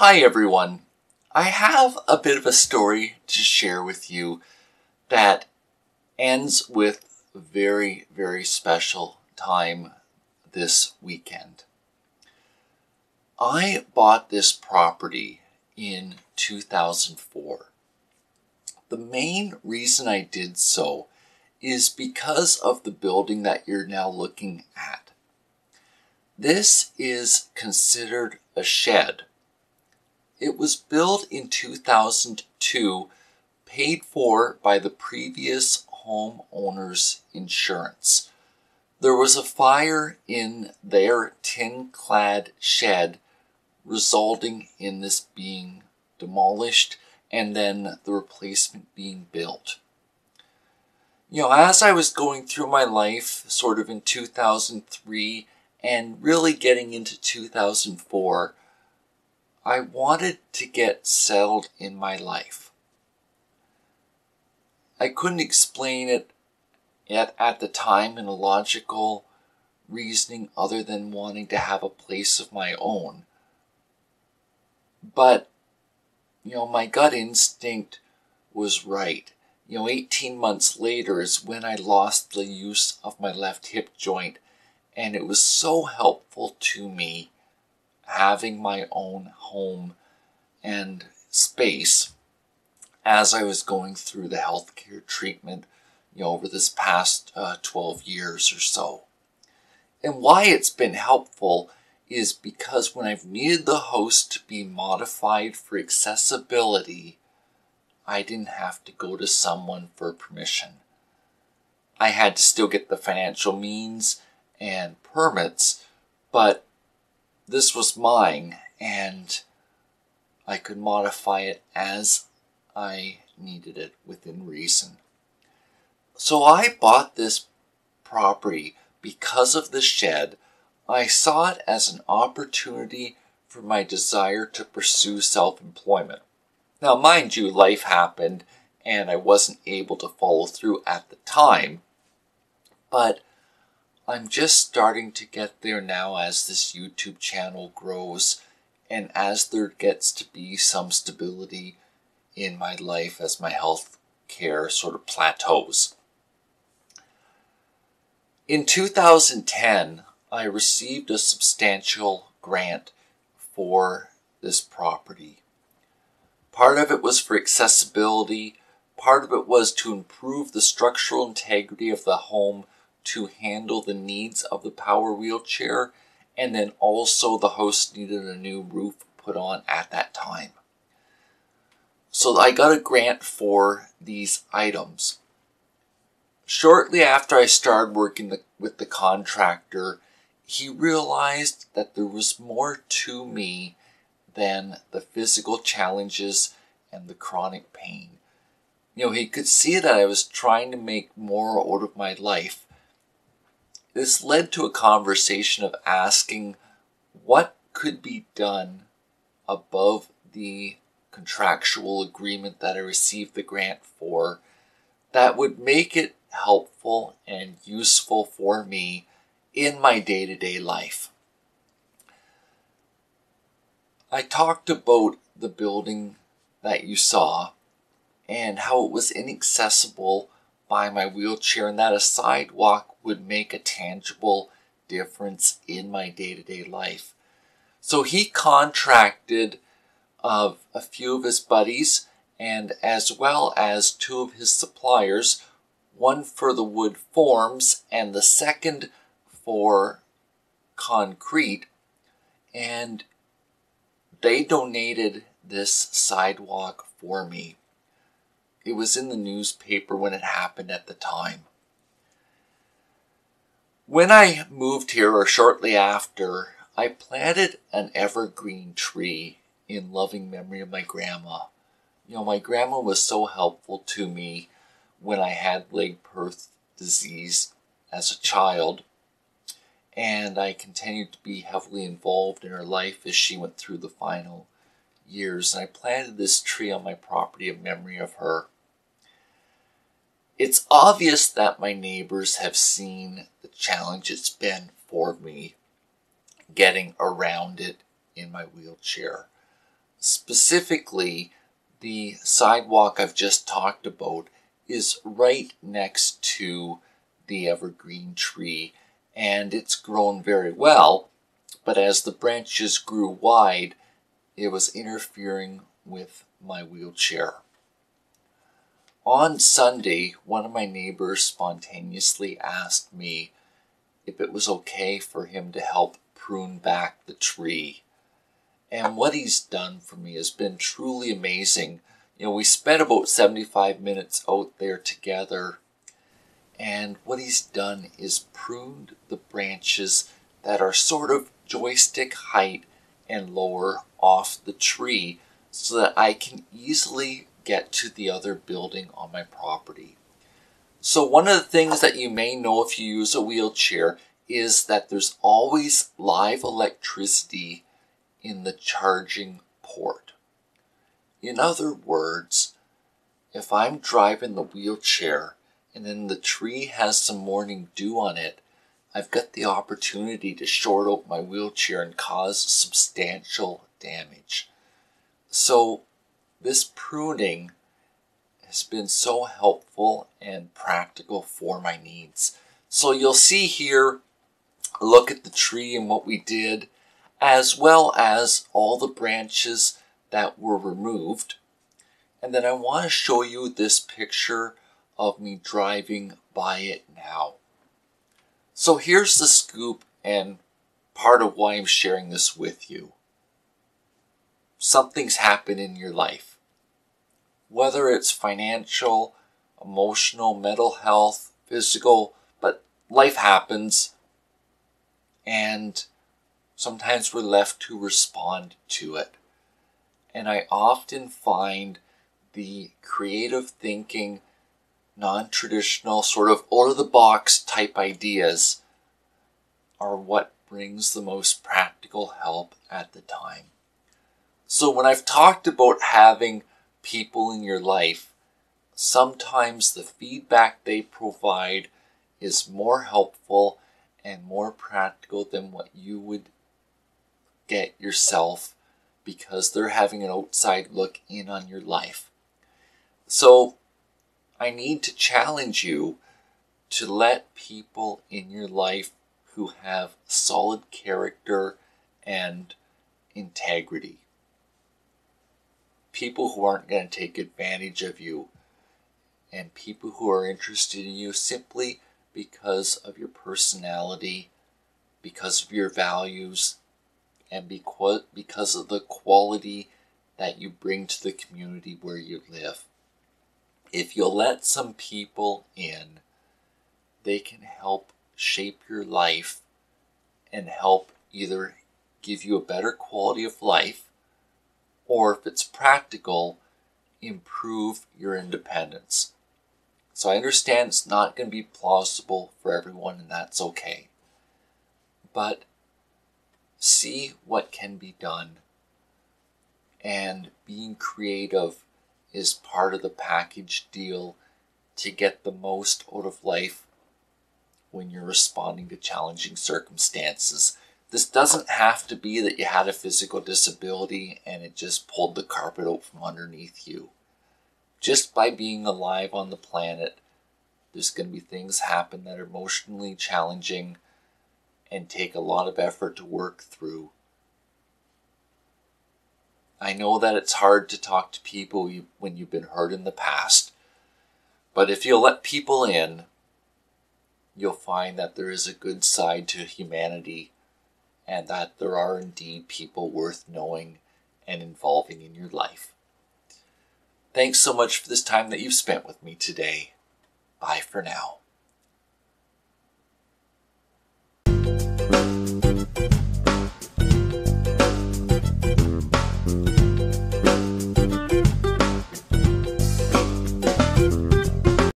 Hi everyone. I have a bit of a story to share with you that ends with a very, very special time this weekend. I bought this property in 2004. The main reason I did so is because of the building that you're now looking at. This is considered a shed. It was built in 2002, paid for by the previous homeowner's insurance. There was a fire in their tin-clad shed, resulting in this being demolished and then the replacement being built. As I was going through my life, sort of in 2003 and really getting into 2004, I wanted to get settled in my life. I couldn't explain it at the time in a logical reasoning other than wanting to have a place of my own. But, my gut instinct was right. 18 months later is when I lost the use of my left hip joint, and it was so helpful to me having my own home and space as I was going through the healthcare treatment, over this past 12 years or so. And why it's been helpful is because when I've needed the house to be modified for accessibility, I didn't have to go to someone for permission. I had to still get the financial means and permits, but this was mine, and I could modify it as I needed it within reason. So I bought this property because of the shed. I saw it as an opportunity for my desire to pursue self-employment. Now, mind you, life happened, and I wasn't able to follow through at the time, but I'm just starting to get there now as this YouTube channel grows and as there gets to be some stability in my life as my health care sort of plateaus. In 2010, I received a substantial grant for this property. Part of it was for accessibility, part of it was to improve the structural integrity of the home to handle the needs of the power wheelchair, and then also the house needed a new roof put on at that time. So I got a grant for these items. Shortly after I started working with the contractor, he realized that there was more to me than the physical challenges and the chronic pain. He could see that I was trying to make more out of my life. This led to a conversation of asking what could be done above the contractual agreement that I received the grant for that would make it helpful and useful for me in my day-to-day life. I talked about the building that you saw and how it was inaccessible by my wheelchair and that a sidewalk would make a tangible difference in my day-to-day life. So he contracted a few of his buddies and as well as two of his suppliers, one for the wood forms and the second for concrete, and they donated this sidewalk for me. It was in the newspaper when it happened at the time. When I moved here, or shortly after, I planted an evergreen tree in loving memory of my grandma. My grandma was so helpful to me when I had Legg-Perthes disease as a child, and I continued to be heavily involved in her life as she went through the final years, and I planted this tree on my property in memory of her. It's obvious that my neighbors have seen the challenge it's been for me getting around it in my wheelchair. Specifically, the sidewalk I've just talked about is right next to the evergreen tree, and it's grown very well, but as the branches grew wide, it was interfering with my wheelchair. On Sunday, one of my neighbors spontaneously asked me if it was okay for him to help prune back the tree. And what he's done for me has been truly amazing. We spent about 75 minutes out there together, and what he's done is pruned the branches that are sort of joystick height and lower off the tree so that I can easily get to the other building on my property. So one of the things that you may know if you use a wheelchair is that there's always live electricity in the charging port. In other words, if I'm driving the wheelchair and then the tree has some morning dew on it, I've got the opportunity to short out my wheelchair and cause substantial damage. So this pruning has been so helpful and practical for my needs. So you'll see here, look at the tree and what we did, as well as all the branches that were removed. And then I want to show you this picture of me driving by it now. So here's the scoop and part of why I'm sharing this with you. Something's happened in your life. Whether it's financial, emotional, mental health, physical, but life happens, and sometimes we're left to respond to it. And I often find the creative thinking, non-traditional, sort of out-of-the-box type ideas are what brings the most practical help at the time. So when I've talked about having people in your life, sometimes the feedback they provide is more helpful and more practical than what you would get yourself, because they're having an outside look in on your life. So I need to challenge you to let people in your life who have solid character and integrity, people who aren't going to take advantage of you, and people who are interested in you simply because of your personality, because of your values, and because of the quality that you bring to the community where you live. If you'll let some people in, they can help shape your life and help either give you a better quality of life, or if it's practical, improve your independence. So I understand it's not going to be plausible for everyone, and that's okay. But see what can be done. And being creative is part of the package deal to get the most out of life when you're responding to challenging circumstances. This doesn't have to be that you had a physical disability and it just pulled the carpet out from underneath you. Just by being alive on the planet, there's going to be things happen that are emotionally challenging and take a lot of effort to work through. I know that it's hard to talk to people when you've been hurt in the past, but if you'll let people in, you'll find that there is a good side to humanity, and that there are indeed people worth knowing and involving in your life. Thanks so much for this time that you've spent with me today. Bye for now.